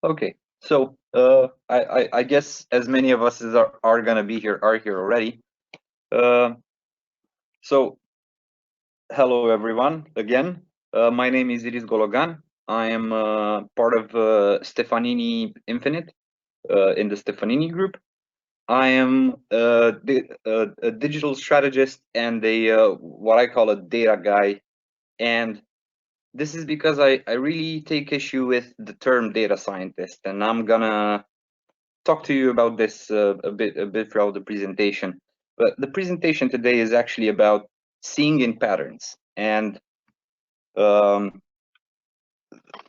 Okay, so I guess as many of us as are gonna be here are here already. Uh, so hello everyone again. My name is Gologan. I am part of Stefanini Infinit in the Stefanini group. I am a digital strategist and a what I call a data guy. And this is because I really take issue with the term data scientist, and I'm gonna talk to you about this a bit throughout the presentation. But the presentation today is actually about seeing in patterns, and um,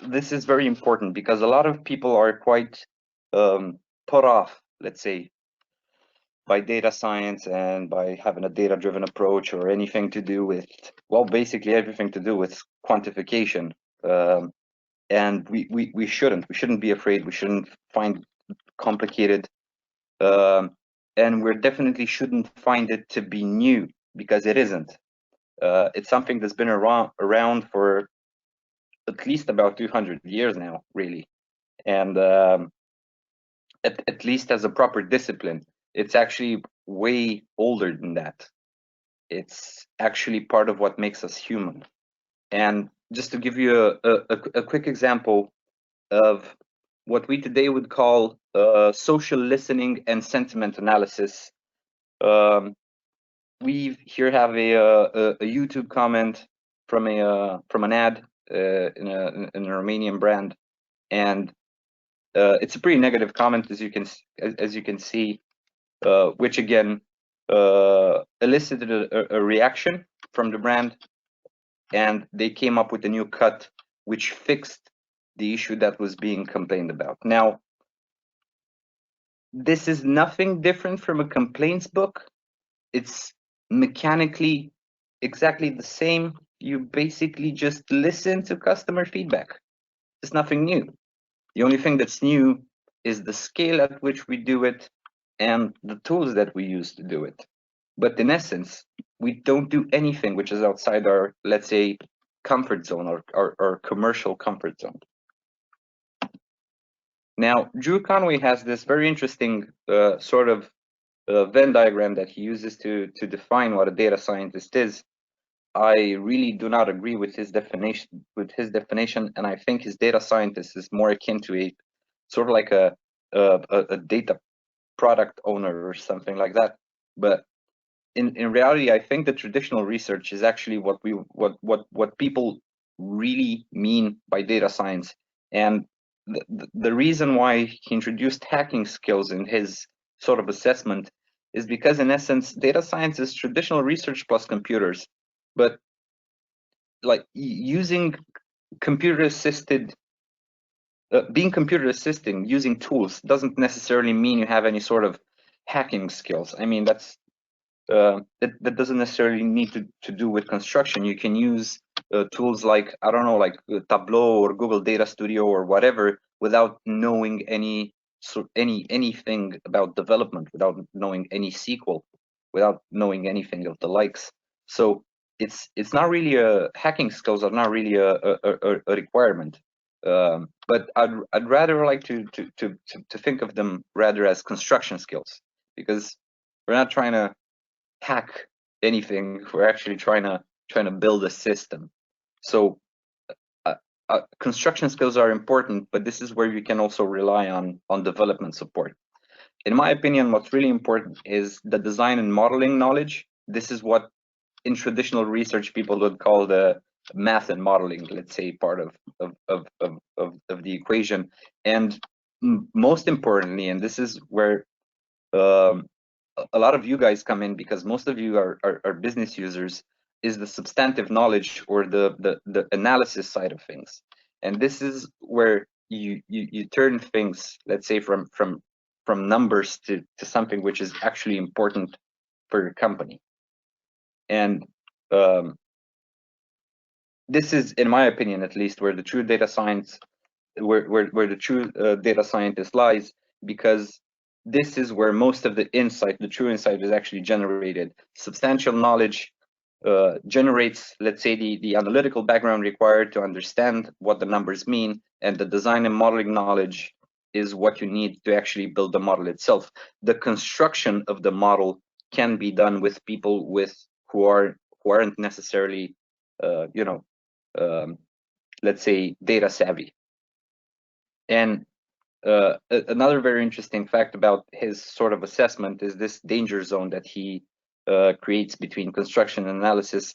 this is very important because a lot of people are quite put off, let's say, by data science and by having a data-driven approach or anything to do with, well, basically everything to do with quantification. And we shouldn't be afraid. We shouldn't find complicated. Um, and we definitely shouldn't find it to be new because it isn't. It's something that's been around for at least about 200 years now, really. And at least as a proper discipline, it's actually way older than that. It's actually part of what makes us human. And just to give you a quick example of what we today would call social listening and sentiment analysis. We here have a YouTube comment from an ad in an Romanian brand, and it's a pretty negative comment as you can see, which again elicited a reaction from the brand, and they came up with a new cut which fixed the issue that was being complained about. Now, this is nothing different from a complaints book. It's mechanically exactly the same. You basically just listen to customer feedback. It's nothing new. The only thing that's new is the scale at which we do it and the tools that we use to do it. But in essence, we don't do anything which is outside our, let's say, comfort zone or commercial comfort zone. Now, Drew Conway has this very interesting sort of Venn diagram that he uses to define what a data scientist is. I really do not agree with his definition, and I think his data scientist is more akin to a sort of like a data product owner or something like that. But in reality, I think the traditional research is actually what people really mean by data science. And the reason why he introduced hacking skills in his sort of assessment is because, in essence, data science is traditional research plus computers. But like using computer assisted, being computer assisting using tools doesn't necessarily mean you have any sort of hacking skills. I mean, that doesn't necessarily need to do with construction. You can use tools like, I don't know, like Tableau or Google Data Studio or whatever without knowing anything about development, without knowing any SQL, without knowing anything of the likes. So it's not really hacking skills are not really a requirement. But I'd rather like to think of them rather as construction skills, because we're not trying to hack anything. We're actually trying to build a system. So construction skills are important, but this is where you can also rely on development support. In my opinion, what's really important is the design and modeling knowledge. This is what in traditional research people would call the math and modeling, let's say, part of the equation. And most importantly, and this is where a lot of you guys come in, because most of you are business users, is the substantive knowledge or the analysis side of things. And this is where you turn things, let's say, from numbers to something which is actually important for your company. And this is, in my opinion at least, where the true data science, where the true data scientist lies, because this is where most of the insight, the true insight, is actually generated. Substantial knowledge generates, let's say, the analytical background required to understand what the numbers mean, and the design and modeling knowledge is what you need to actually build the model itself. The construction of the model can be done with people who aren't necessarily, let's say, data savvy. And another very interesting fact about his sort of assessment is this danger zone that he creates between construction and analysis.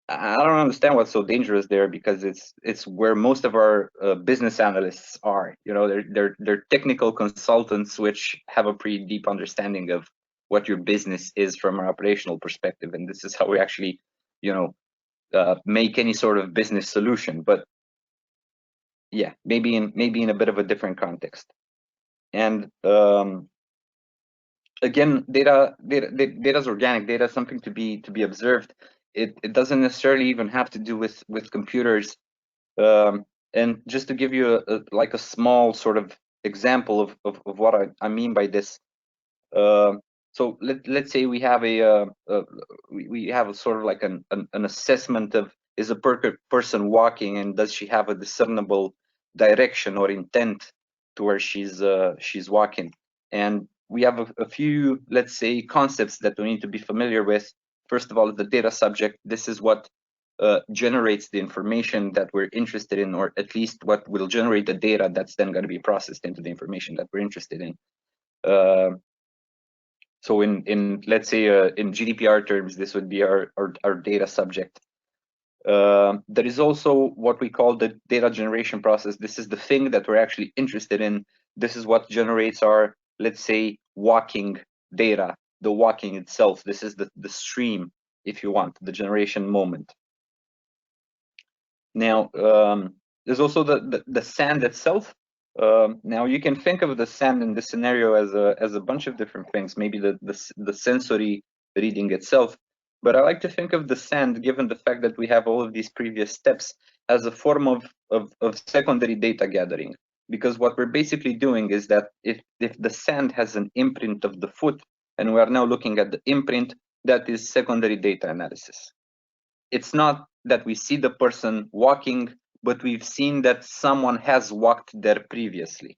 I don't understand what's so dangerous there, because it's where most of our business analysts are. They're technical consultants which have a pretty deep understanding of what your business is from an operational perspective, and this is how we actually, make any sort of business solution. But yeah, maybe in a bit of a different context. And again, data is organic. Data is something to be observed. It doesn't necessarily even have to do with computers. And just to give you a small sort of example of what I mean by this. So let's say we have we have a sort of like an assessment of, is a person walking, and does she have a discernible direction or intent to where she's walking. And we have a few, let's say, concepts that we need to be familiar with. First of all, the data subject. This is what generates the information that we're interested in, or at least what will generate the data that's then going to be processed into the information that we're interested in. So in let's say in GDPR terms, this would be our data subject. There is also what we call the data generation process. This is the thing that we're actually interested in. This is what generates our, let's say, walking data, the walking itself. This is the stream, if you want, the generation moment. Now, there's also the sand itself. Now you can think of the sand in this scenario as a bunch of different things. Maybe the sensory reading itself, but I like to think of the sand, given the fact that we have all of these previous steps, as a form of secondary data gathering. Because what we're basically doing is that if the sand has an imprint of the foot, and we are now looking at the imprint, that is secondary data analysis. It's not that we see the person walking, but we've seen that someone has walked there previously.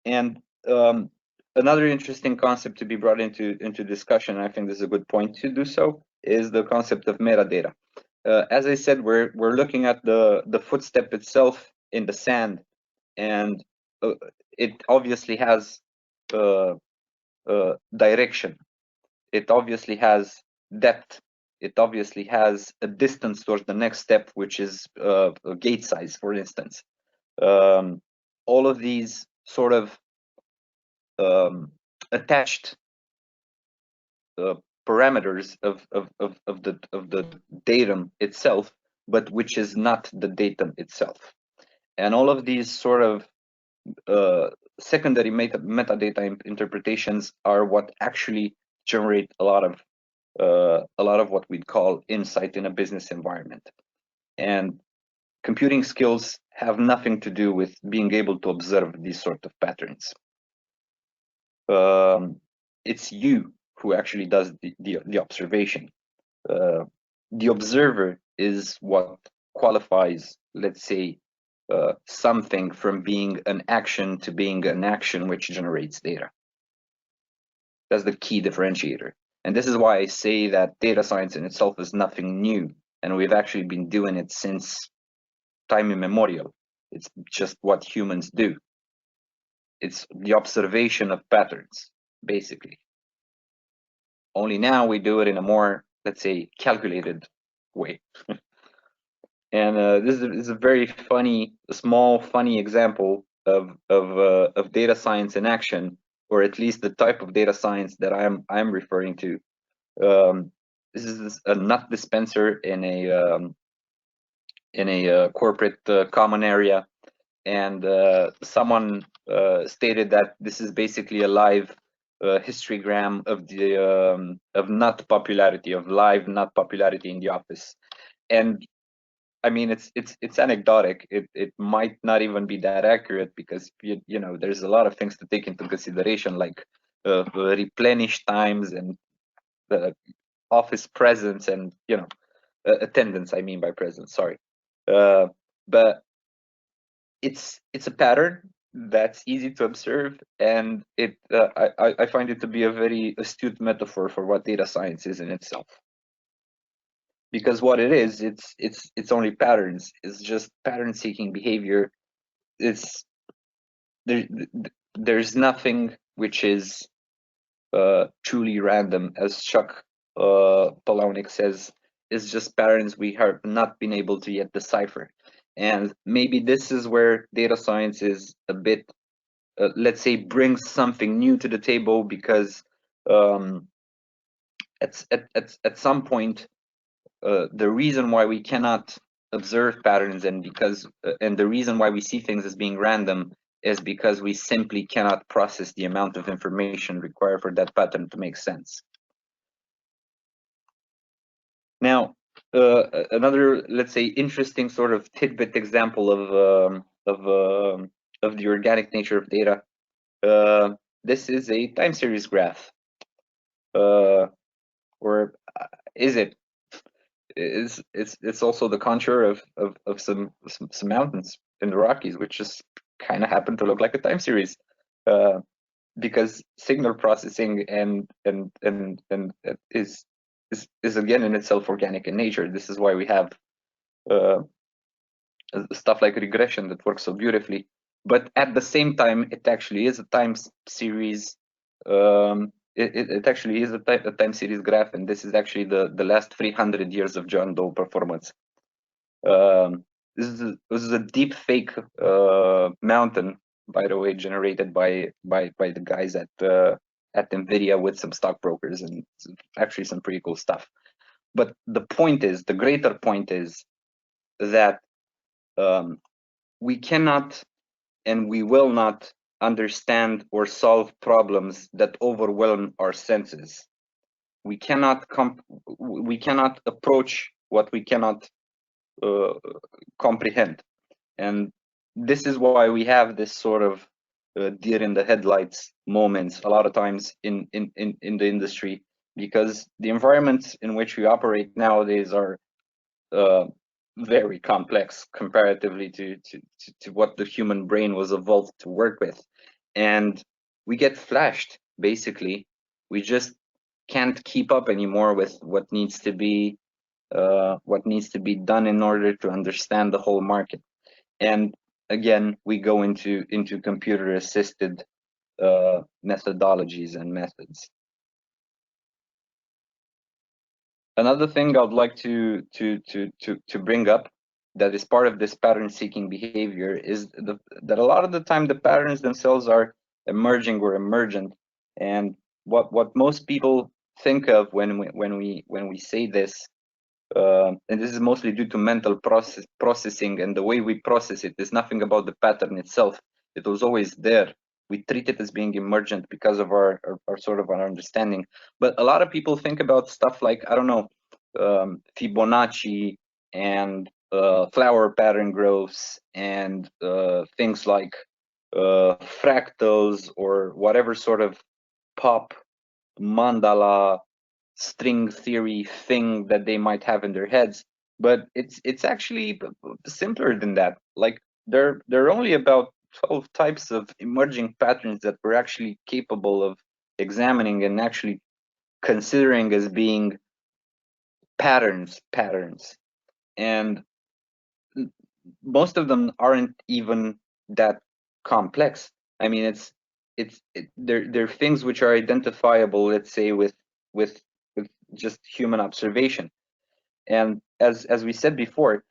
And another interesting concept to be brought into discussion, and I think this is a good point to do so, is the concept of metadata. As I said, we're looking at the footstep itself in the sand, and it obviously has direction. It obviously has depth. It obviously has a distance towards the next step, which is a gate size, for instance. All of these sort of attached parameters of the datum itself, but which is not the datum itself. And all of these sort of secondary metadata interpretations are what actually generate a lot of what we'd call insight in a business environment. And computing skills have nothing to do with being able to observe these sort of patterns. It's you who actually does the observation. The observer is what qualifies, let's say, something from being an action to being an action which generates data. That's the key differentiator. And this is why I say that data science in itself is nothing new, and we've actually been doing it since time immemorial. It's just what humans do. It's the observation of patterns, basically. Only now we do it in a more, let's say, calculated way. And this is a very funny, small, funny example of data science in action, or at least the type of data science that I'm referring to. This is a nut dispenser in a corporate common area, and someone stated that this is basically a live histogram of the of nut popularity, of live nut popularity in the office. And I mean, it's anecdotic. It might not even be that accurate, because you know, there's a lot of things to take into consideration, like replenish times and the office presence, and you know, attendance. I mean by presence. Sorry, but it's a pattern that's easy to observe, and I find it to be a very astute metaphor for what data science is in itself. Because what it is, it's only patterns. It's just pattern-seeking behavior. It's there's nothing which is truly random, as Chuck Palahniuk says. It's just patterns we have not been able to yet decipher. And maybe this is where data science is a bit, let's say, brings something new to the table, because at some point, the reason why we cannot observe patterns, and the reason why we see things as being random, is because we simply cannot process the amount of information required for that pattern to make sense. Now, another, let's say, interesting sort of tidbit example of the organic nature of data. This is a time series graph, or is it? It's also the contour of some mountains in the Rockies, which just kind of happen to look like a time series, because signal processing and is again in itself organic in nature. This is why we have stuff like regression that works so beautifully. But at the same time, it actually is a time series. It actually is a time series graph, and this is actually the last 300 years of John Doe performance. This is a deep fake mountain, by the way, generated by the guys at NVIDIA with some stockbrokers, and actually some pretty cool stuff. But the point is, the greater point is that we cannot and we will not understand or solve problems that overwhelm our senses. We cannot approach what we cannot comprehend, and this is why we have this sort of deer in the headlights moments a lot of times in the industry, because the environments in which we operate nowadays are very complex comparatively to what the human brain was evolved to work with, and we get flashed. Basically, we just can't keep up anymore with what needs to be done in order to understand the whole market. And again, we go into computer assisted methodologies and methods. Another thing I'd like to bring up that is part of this pattern seeking behavior is that a lot of the time the patterns themselves are emerging or emergent. And what most people think of when we say this, and this is mostly due to mental processing, and the way we process it is nothing about the pattern itself. It was always there. We treat it as being emergent because of our sort of our understanding. But a lot of people think about stuff like, I don't know, Fibonacci and flower pattern growths and things like fractals or whatever sort of pop mandala string theory thing that they might have in their heads. But it's actually simpler than that. Like there are only about 12 types of emerging patterns that we're actually capable of examining and actually considering as being patterns. And most of them aren't even that complex. I mean, they're things which are identifiable, let's say, with just human observation. And as we said before,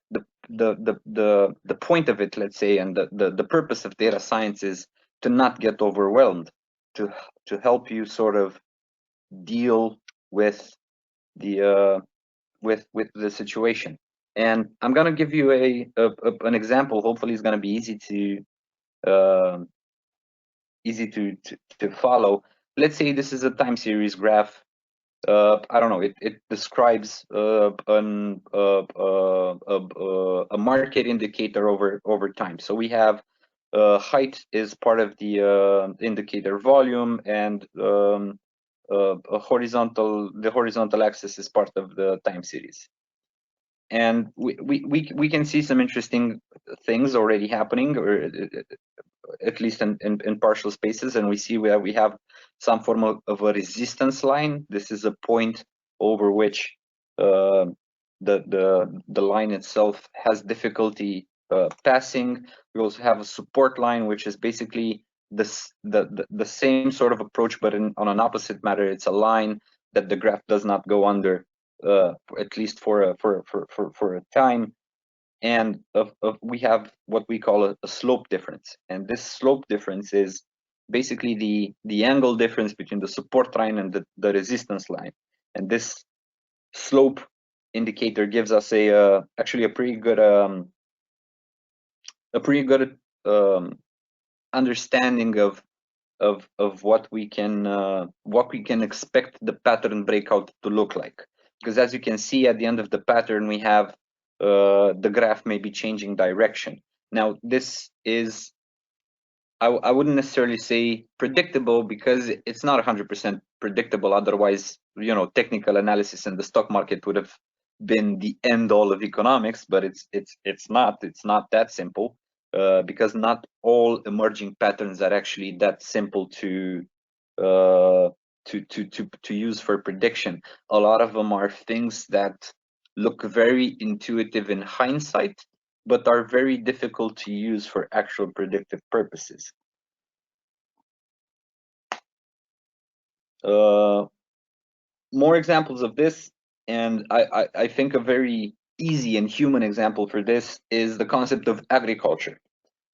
the point of it, let's say, and the purpose of data science is to not get overwhelmed, to help you sort of deal with the situation. And I'm gonna give you an example. Hopefully, it's gonna be easy to follow. Let's say this is a time series graph. I don't know. It describes a market indicator over time. So we have height is part of the indicator volume, and the horizontal axis is part of the time series. And we can see some interesting things already happening, or at least in partial spaces, and we see where we have some form of a resistance line. This is a point over which the line itself has difficulty passing. We also have a support line, which is basically the same sort of approach, but on an opposite matter. It's a line that the graph does not go under, at least for a time. And we have what we call a slope difference, and this slope difference is basically the angle difference between the support line and the resistance line. And this slope indicator gives us actually a pretty good understanding of what we can expect the pattern breakout to look like. Because as you can see, at the end of the pattern, we have the graph may be changing direction. Now, this is, I wouldn't necessarily say predictable, because it's not 100% predictable. Otherwise, technical analysis in the stock market would have been the end all of economics, but it's not that simple, because not all emerging patterns are actually that simple to use for prediction. A lot of them are things that look very intuitive in hindsight, but are very difficult to use for actual predictive purposes. More examples of this, and I think a very easy and human example for this is the concept of agriculture.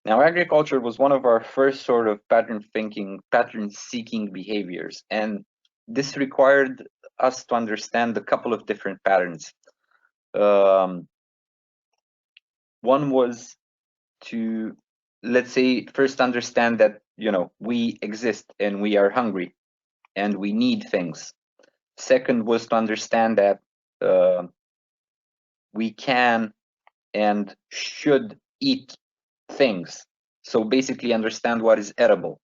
Now, agriculture was one of our first sort of pattern-seeking behaviors, and this required us to understand a couple of different patterns. One was to, let's say, first understand that we exist and we are hungry and we need things. Second was to understand that we can and should eat things. So basically understand what is edible.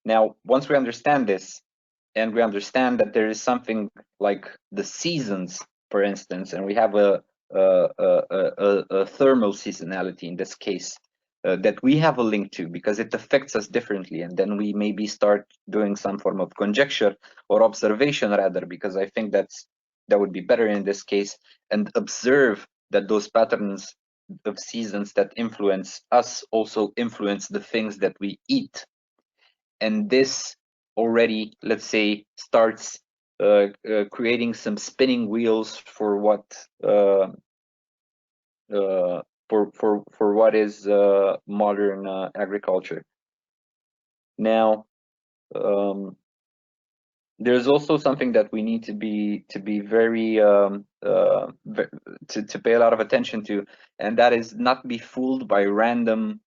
Now, once we understand this, and we understand that there is something like the seasons, for instance, and we have a thermal seasonality in this case, that we have a link to, because it affects us differently, and then we maybe start doing some form of conjecture or observation rather, because I think that would be better in this case, and observe that those patterns of seasons that influence us also influence the things that we eat. And this already, let's say, starts creating some spinning wheels for what for what is modern agriculture. Now, there's also something that we need to be very to pay a lot of attention to, and that is not be fooled by random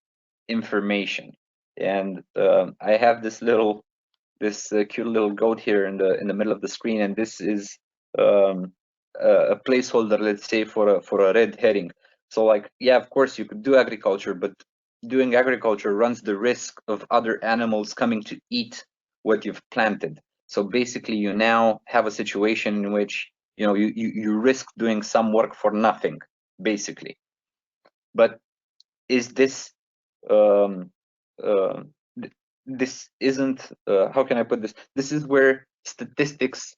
information. And I have this cute little goat here in the middle of the screen, and this is a placeholder, let's say, for a red herring. So, like, yeah, of course you could do agriculture, but doing agriculture runs the risk of other animals coming to eat what you've planted. So basically, you now have a situation in which you risk doing some work for nothing, basically. But is this this isn't how can I put this? This is where statistics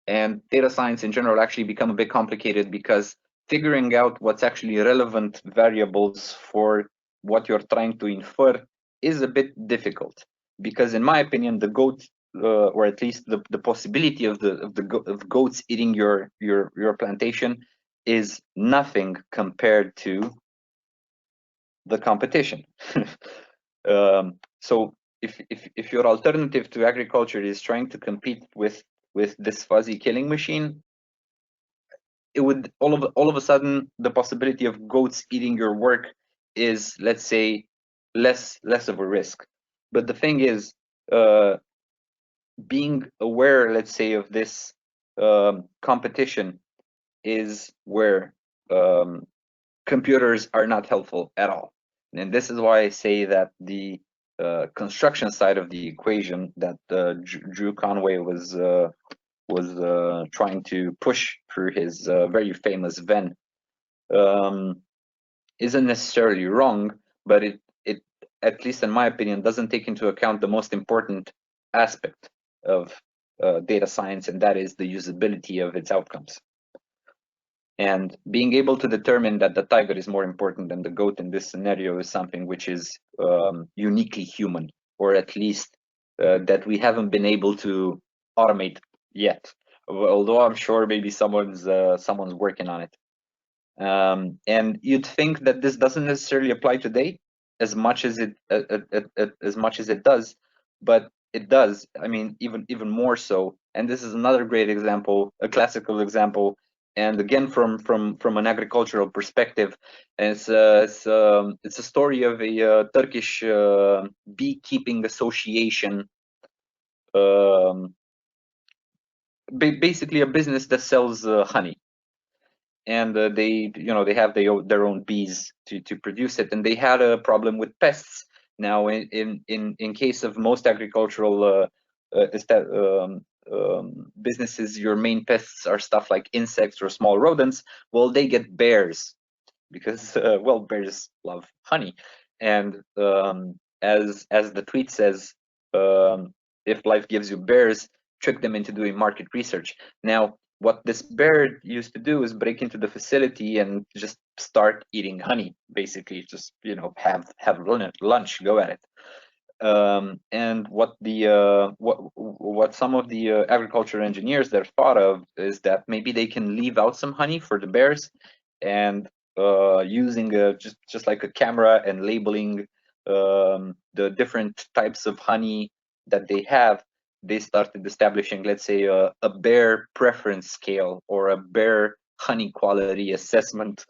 and data science in general actually become a bit complicated, because figuring out what's actually relevant variables for what you're trying to infer is a bit difficult. Because in my opinion, the goat, or at least the possibility of goats eating your plantation, is nothing compared to the competition. So if your alternative to agriculture is trying to compete with this fuzzy killing machine, it would all of a sudden, the possibility of goats eating your work is, let's say, less of a risk. But the thing is, being aware, let's say, of this competition is where computers are not helpful at all. And this is why I say that the construction side of the equation that Drew Conway was trying to push through his very famous Venn isn't necessarily wrong, but it, at least in my opinion, doesn't take into account the most important aspect of data science, and that is the usability of its outcomes. And being able to determine that the tiger is more important than the goat in this scenario is something which is uniquely human, or at least that we haven't been able to automate yet. Although I'm sure maybe someone's working on it. And you'd think that this doesn't necessarily apply today as much as it does, but it does. I mean, even more so. And this is another great example, a classical example, and again from an agricultural perspective. And it's a story of a Turkish beekeeping association, basically a business that sells honey. And they have their own bees to produce it, and they had a problem with pests. Now in case of most agricultural businesses, your main pests are stuff like insects or small rodents. Well, they get bears because well, bears love honey, and as the tweet says, if life gives you bears, trick them into doing market research. Now, what this bear used to do is break into the facility and just start eating honey, basically, just have lunch, go at it. And what some of the agriculture engineers there thought of is that maybe they can leave out some honey for the bears, and using just like a camera and labeling the different types of honey that they have, they started establishing, let's say, a bear preference scale or a bear honey quality assessment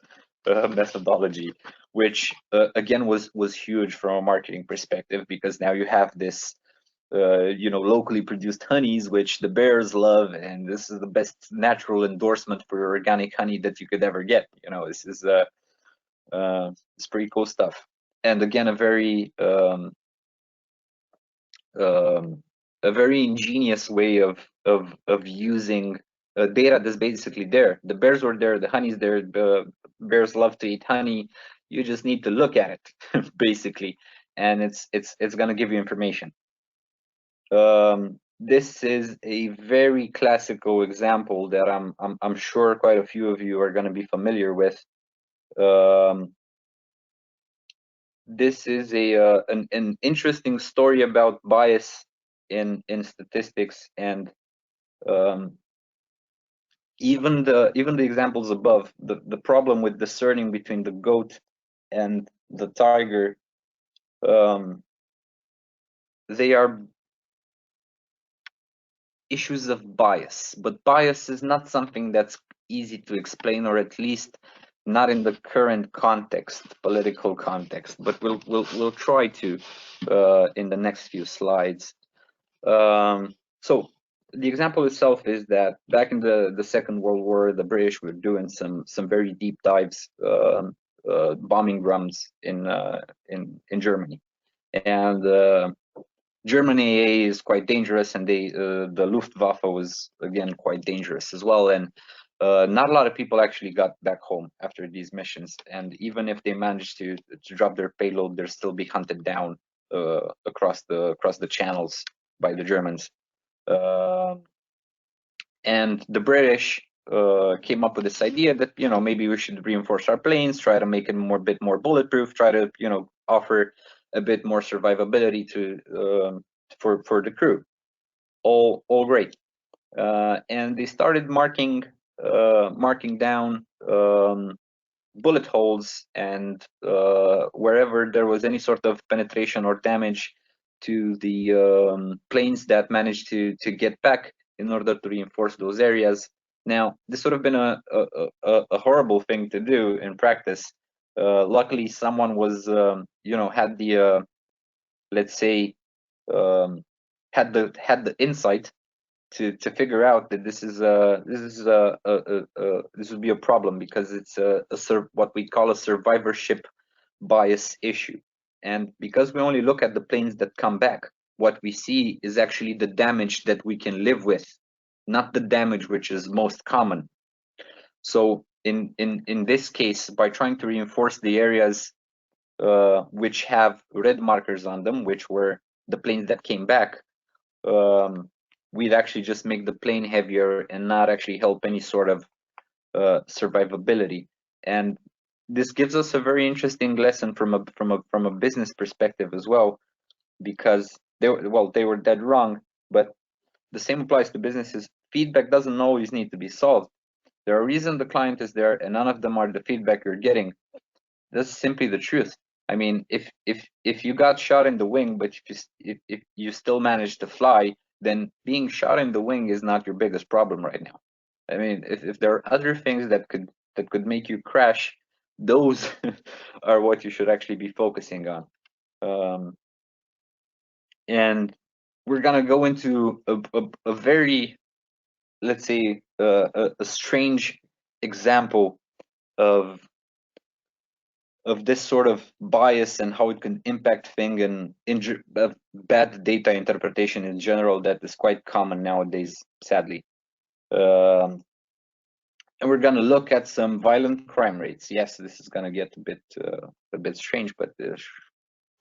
methodology, which again was huge from a marketing perspective, because now you have this locally produced honeys which the bears love, and this is the best natural endorsement for organic honey that you could ever get. This is it's pretty cool stuff. And again, a very ingenious way of using data that's basically there. The bears were there, the honey's there, the bears love to eat honey. You just need to look at it basically, and it's going to give you information. This is a very classical example that I'm sure quite a few of you are going to be familiar with. This is an interesting story about bias in statistics, and even the examples above, the problem with discerning between the goat and the tiger, they are issues of bias, but bias is not something that's easy to explain, or at least not in the current context, political context. But we'll try to in the next few slides. So the example itself is that back in the Second World War, the British were doing some very deep dives, bombing runs in Germany, and Germany is quite dangerous, and the Luftwaffe was again quite dangerous as well, and not a lot of people actually got back home after these missions, and even if they managed to drop their payload, they'll still be hunted down across the channels by the Germans. And the British came up with this idea that maybe we should reinforce our planes, try to make it a bit more bulletproof, try to offer a bit more survivability to for the crew. All great, and they started marking down bullet holes, and wherever there was any sort of penetration or damage to the planes that managed to get back, in order to reinforce those areas. Now, this would have been a horrible thing to do in practice. Luckily, someone was had the let's say had the insight to figure out that this would be a problem, because it's what we call a survivorship bias issue. And because we only look at the planes that come back, what we see is actually the damage that we can live with, not the damage which is most common. So in this case, by trying to reinforce the areas which have red markers on them, which were the planes that came back, we'd actually just make the plane heavier and not actually help any sort of survivability. And this gives us a very interesting lesson from a business perspective as well, because they were dead wrong, but the same applies to businesses. Feedback doesn't always need to be solved. There are reasons the client is there, and none of them are the feedback you're getting. That's simply the truth. I mean, if you got shot in the wing, but if you still manage to fly, then being shot in the wing is not your biggest problem right now. I mean, if there are other things that could make you crash, those are what you should actually be focusing on. And we're gonna go into a very, let's say, a strange example of this sort of bias and how it can impact thing and bad data interpretation in general that is quite common nowadays, sadly. And we're gonna look at some violent crime rates. Yes, this is gonna get a bit strange, but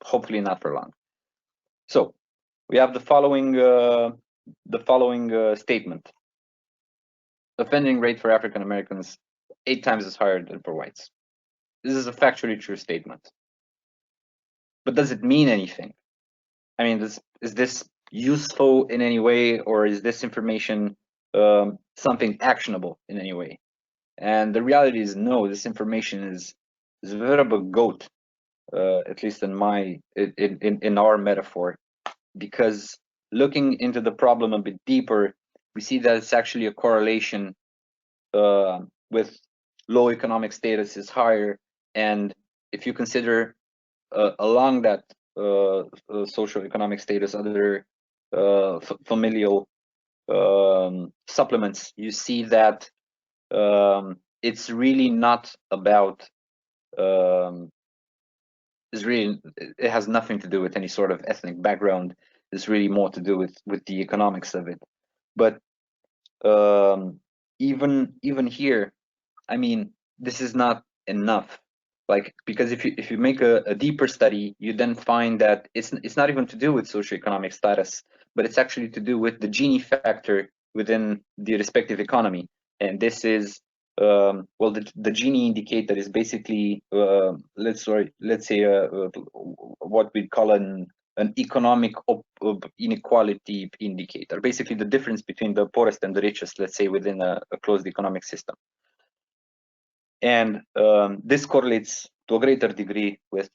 hopefully not for long. So we have the following statement: offending rate for African Americans 8 times as higher than for whites. This is a factually true statement. But does it mean anything? I mean, is this useful in any way, or is this information something actionable in any way? And the reality is no. This information is a bit of a goat, at least in our metaphor, because looking into the problem a bit deeper, we see that it's actually a correlation with low economic status is higher, and if you consider along that socioeconomic status other familial supplements, you see that it's really not about it has nothing to do with any sort of ethnic background. It's really more to do with the economics of it. But even here, I mean, this is not enough. Like, because if you make a deeper study, you then find that it's not even to do with socioeconomic status, but it's actually to do with the Gini factor within the respective economy. And this is well, the Gini indicator is basically let's say what we call an economic inequality indicator, basically the difference between the poorest and the richest, let's say, within a closed economic system. And this correlates to a greater degree with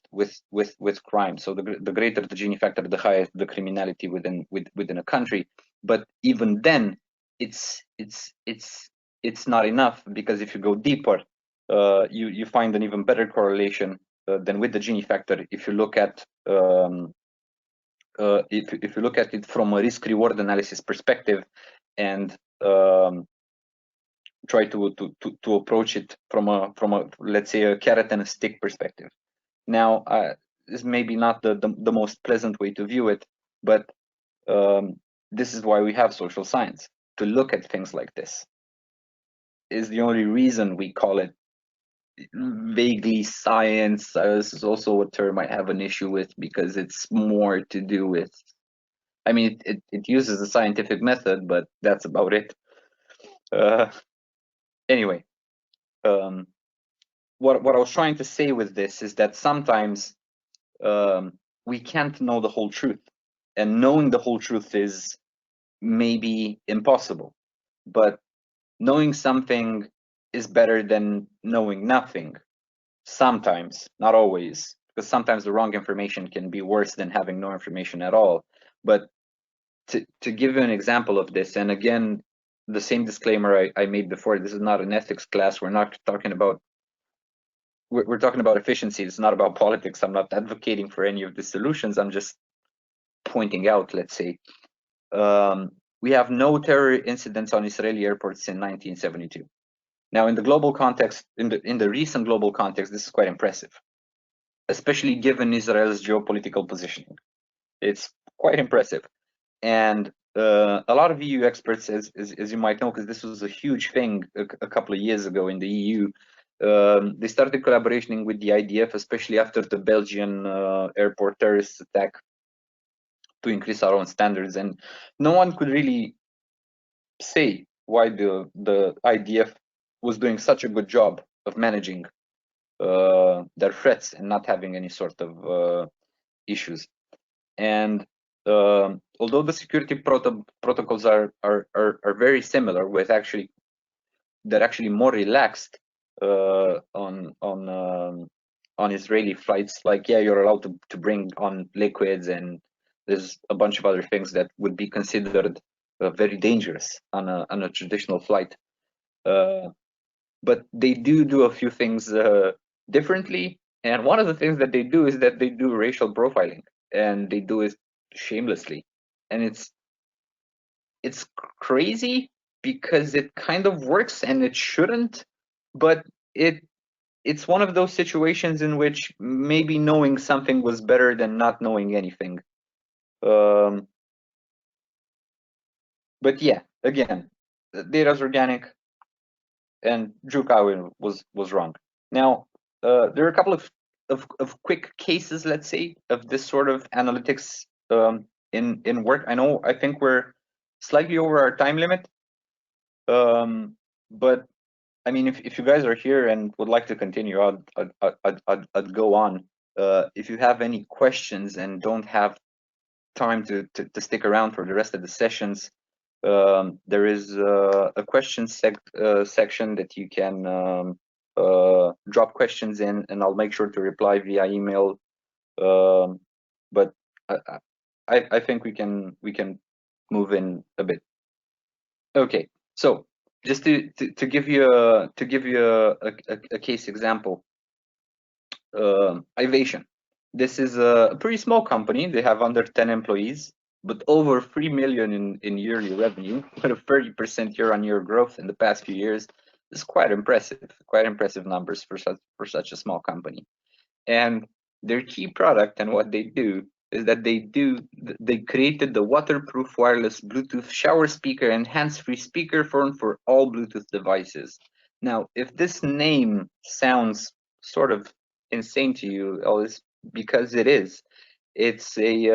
crime. So the greater the Gini factor, the higher the criminality within a country. But even then, it's not enough, because if you go deeper, you find an even better correlation than with the Gini factor. If you look at if you look at it from a risk-reward analysis perspective, and try to approach it from a let's say a carrot and a stick perspective. Now, this may be not the most pleasant way to view it, but this is why we have social science, to look at things like this. Is the only reason we call it vaguely science. This is also a term I have an issue with, because it's more to do with, I mean, it uses a scientific method, but that's about it. Anyway, what I was trying to say with this is that sometimes we can't know the whole truth, and knowing the whole truth is maybe impossible, but knowing something is better than knowing nothing. Sometimes, not always, because sometimes the wrong information can be worse than having no information at all. But to give you an example of this, and again, the same disclaimer I made before, this is not an ethics class. We're not talking about, we're talking about efficiency. It's not about politics. I'm not advocating for any of the solutions. I'm just pointing out, let's say, we have no terror incidents on Israeli airports in 1972. Now, in the global context, in the recent global context, this is quite impressive, especially given Israel's geopolitical positioning. It's quite impressive. And a lot of EU experts, as you might know, because this was a huge thing a couple of years ago in the EU, they started collaborating with the IDF, especially after the Belgian airport terrorist attack, to increase our own standards. And no one could really say why the IDF was doing such a good job of managing their threats and not having any sort of issues. And although the security protocols are very similar, with actually they're actually more relaxed on Israeli flights. Like, yeah, you're allowed to bring on liquids, and there's a bunch of other things that would be considered very dangerous on a traditional flight. But they do a few things differently, and one of the things that they do is that they do racial profiling, and they do it shamelessly, and it's crazy because it kind of works and it shouldn't, but it's one of those situations in which maybe knowing something was better than not knowing anything. But yeah, again, the data's organic, and Drew Cowan was wrong. Now, there are a couple of quick cases, let's say, of this sort of analytics in work. I think we're slightly over our time limit, but I mean, if you guys are here and would like to continue, I'd go on. If you have any questions and don't have time to stick around for the rest of the sessions, there is a question section that you can drop questions in, and I'll make sure to reply via email. But I think we can move in a bit. Okay, so just to give you a case example, Ivation. This is a pretty small company. They have under 10 employees, but over 3 million in yearly revenue, with a 30% year-on-year growth in the past few years. This is quite impressive numbers for such a small company. And their key product and what they do is that they created the waterproof wireless Bluetooth shower speaker and hands-free speakerphone for all Bluetooth devices. Now, if this name sounds sort of insane to you, it's because it is. It's a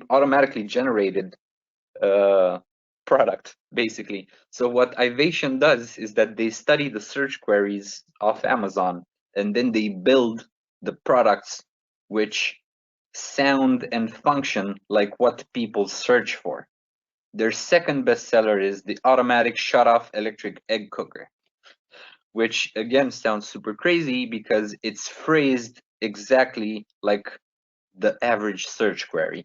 automatically generated product, basically. So what Ivation does is that they study the search queries of Amazon, and then they build the products which sound and function like what people search for. Their second bestseller is the automatic shut-off electric egg cooker, which again sounds super crazy because it's phrased exactly like the average search query.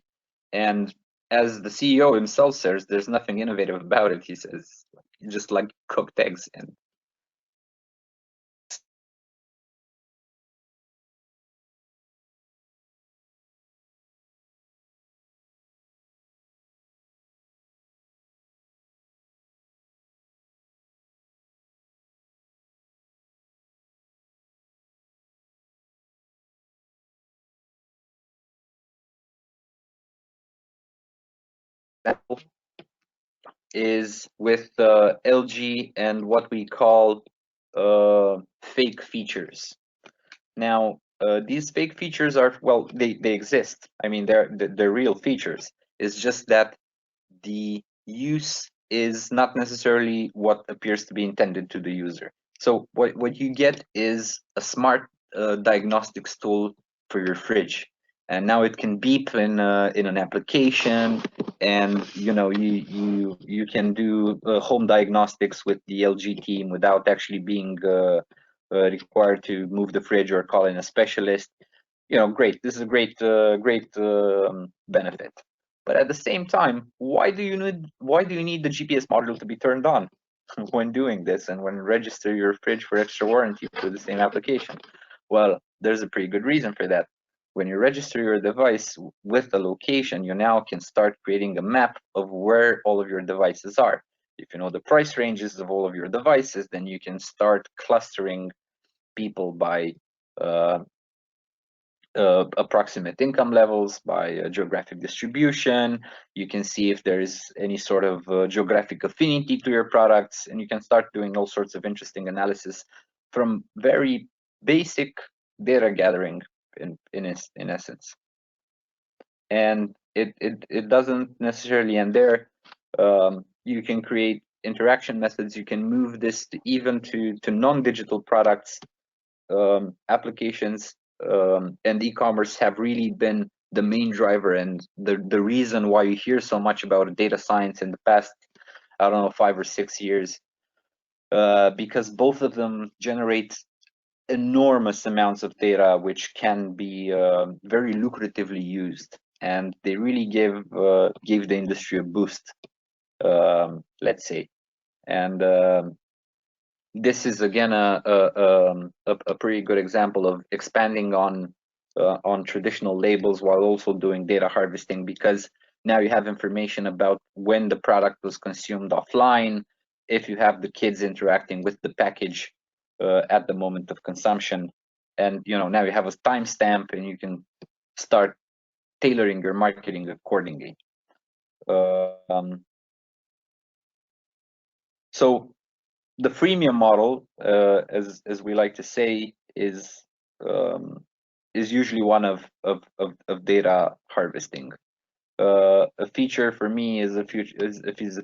And as the CEO himself says, there's nothing innovative about it. He says, just like cooked eggs. And that is with LG and what we call fake features. Now, these fake features are, well, they exist. I mean, they're real features. It's just that the use is not necessarily what appears to be intended to the user. So what you get is a smart diagnostics tool for your fridge, and now it can beep in an application, and you can do home diagnostics with the LG team without actually being required to move the fridge or call in a specialist. Great. This is a great benefit. But at the same time, why do you need the GPS module to be turned on when doing this and when register your fridge for extra warranty through the same application? Well, there's a pretty good reason for that. When you register your device with the location, you now can start creating a map of where all of your devices are. If you know the price ranges of all of your devices, then you can start clustering people by approximate income levels by geographic distribution. You can see if there's any sort of geographic affinity to your products, and you can start doing all sorts of interesting analysis from very basic data gathering in essence. And it doesn't necessarily end there. You can create interaction methods. You can move this even to non-digital products. Applications and e-commerce have really been the main driver and the reason why you hear so much about data science in the past, I don't know, 5 or 6 years, because both of them generate enormous amounts of data which can be very lucratively used, and they really gave the industry a boost, let's say. And this is again a pretty good example of expanding on traditional labels while also doing data harvesting, because now you have information about when the product was consumed offline, if you have the kids interacting with the package at the moment of consumption, and now you have a timestamp and you can start tailoring your marketing accordingly. So the freemium model, as we like to say, is usually one of data harvesting. A feature for me is a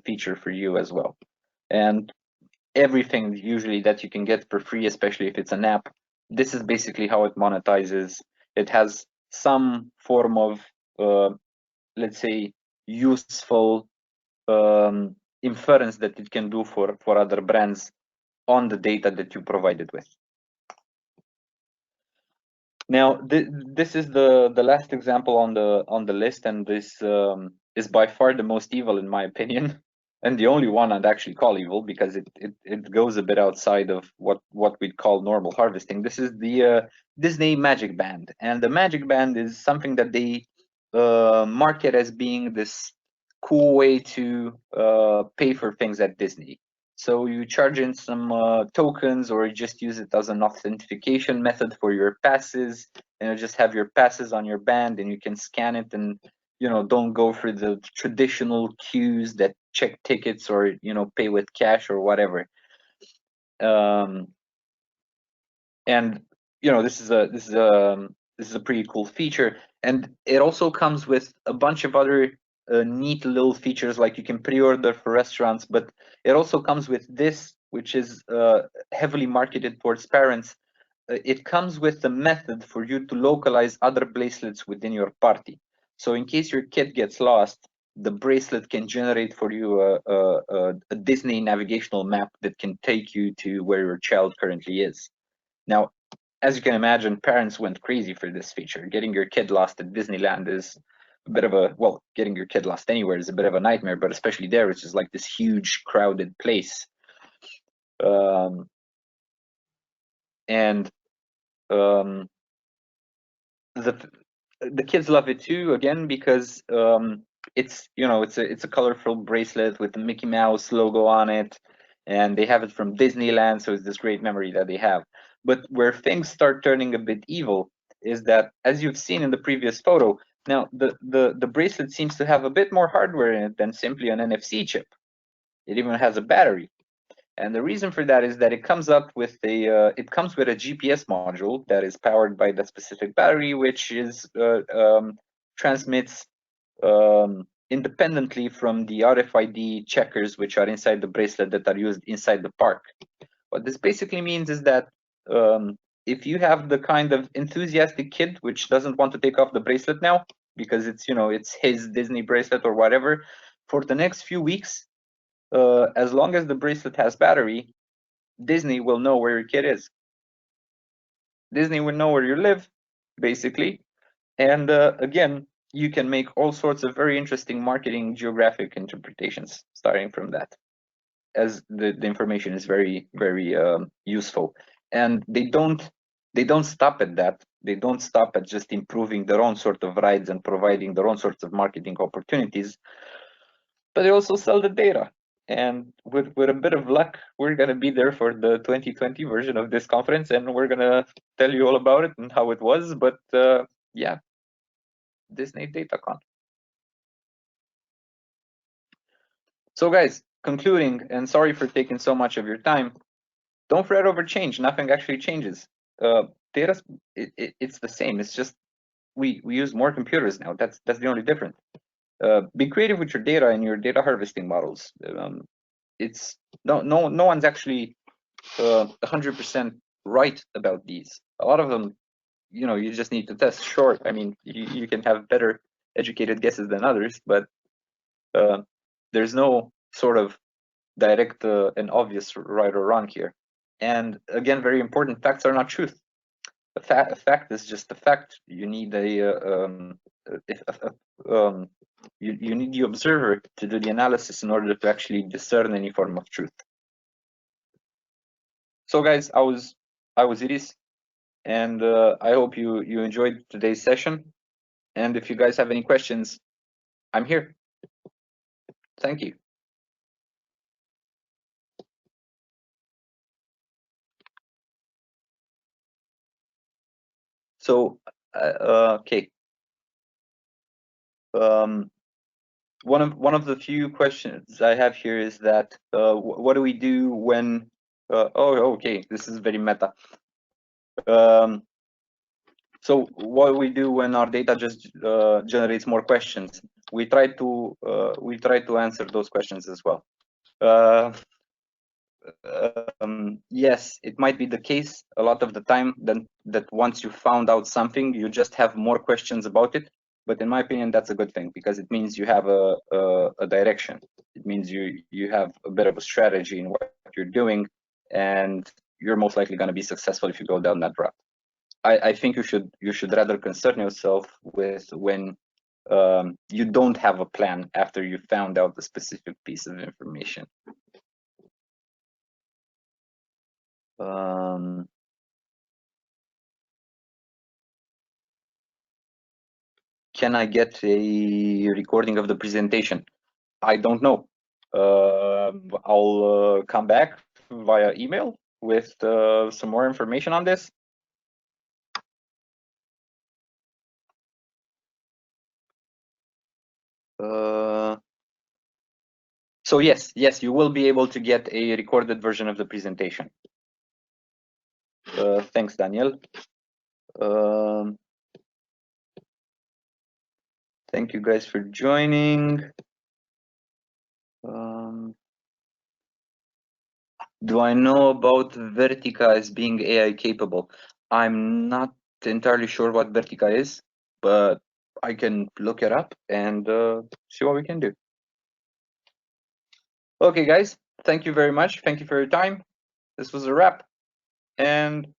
feature for you as well, and everything usually that you can get for free, especially if it's an app, this is basically how it monetizes. It has some form of let's say useful inference that it can do for other brands on the data that you provided with. Now, this is the last example on the list, and this is by far the most evil in my opinion, and the only one I'd actually call evil, because it goes a bit outside of what we'd call normal harvesting. This is the Disney Magic Band, and the Magic Band is something that they market as being this cool way to pay for things at Disney. So you charge in some tokens, or you just use it as an authentication method for your passes, and you just have your passes on your band, and you can scan it, and don't go for the traditional queues that check tickets or pay with cash or whatever. And this is a pretty cool feature, and it also comes with a bunch of other neat little features, like you can pre-order for restaurants, but it also comes with this, which is heavily marketed towards parents. It comes with a method for you to localize other bracelets within your party. So in case your kid gets lost, the bracelet can generate for you a Disney navigational map that can take you to where your child currently is. Now, as you can imagine, parents went crazy for this feature. Getting your kid lost at Disneyland is a bit of a, well, getting your kid lost anywhere is a bit of a nightmare, but especially there, which is like this huge crowded place. And the kids love it too, again, because it's it's a colorful bracelet with the Mickey Mouse logo on it, and they have it from Disneyland, so it's this great memory that they have. But where things start turning a bit evil is that, as you've seen in the previous photo, now the bracelet seems to have a bit more hardware in it than simply an NFC chip. It even has a battery. And the reason for that is that it comes with a GPS module that is powered by the specific battery, which is transmits independently from the RFID checkers which are inside the bracelet that are used inside the park. What this basically means is that if you have the kind of enthusiastic kid which doesn't want to take off the bracelet now because it's his Disney bracelet or whatever, for the next few weeks, as long as the bracelet has battery, Disney will know where your kid is. Disney will know where you live, basically. And again, you can make all sorts of very interesting marketing geographic interpretations starting from that, as the information is very, very useful. And they don't stop at that. They don't stop at just improving their own sort of rides and providing their own sorts of marketing opportunities, but they also sell the data. And with a bit of luck, we're going to be there for the 2020 version of this conference, and we're going to tell you all about it and how it was. But yeah, Disney DataCon. So guys, concluding, and sorry for taking so much of your time, don't fret over change. Nothing actually changes. Data, it's the same. It's just we use more computers now. That's the only difference. Be creative with your data and your data harvesting models. It's no one's actually 100% right about these. A lot of them, you just need to test. Sure, I mean, you can have better educated guesses than others, but there's no sort of direct and obvious right or wrong here. And again, very important, facts are not truth. A fact is just a fact. You need you need the observer to do the analysis in order to actually discern any form of truth. So guys, I was Iris, and I hope you enjoyed today's session. And if you guys have any questions, I'm here. Thank you. So, okay. One of the few questions I have here is that what do we do when? Oh, okay. This is very meta. So what do we do when our data just generates more questions? We try to answer those questions as well. Yes, it might be the case a lot of the time that once you found out something, you just have more questions about it. But in my opinion, that's a good thing because it means you have a direction. It means you have a bit of a strategy in what you're doing, and you're most likely going to be successful if you go down that route. I think you should rather concern yourself with when you don't have a plan after you found out a specific piece of information. Can I get a recording of the presentation? I don't know. I'll come back via email with some more information on this. So yes, you will be able to get a recorded version of the presentation. Thanks, Daniel. Thank you guys for joining. Do I know about Vertica as being AI capable? I'm not entirely sure what Vertica is, but I can look it up and see what we can do. Okay, guys, thank you very much. Thank you for your time. This was a wrap, and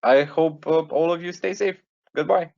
I hope all of you stay safe. Goodbye.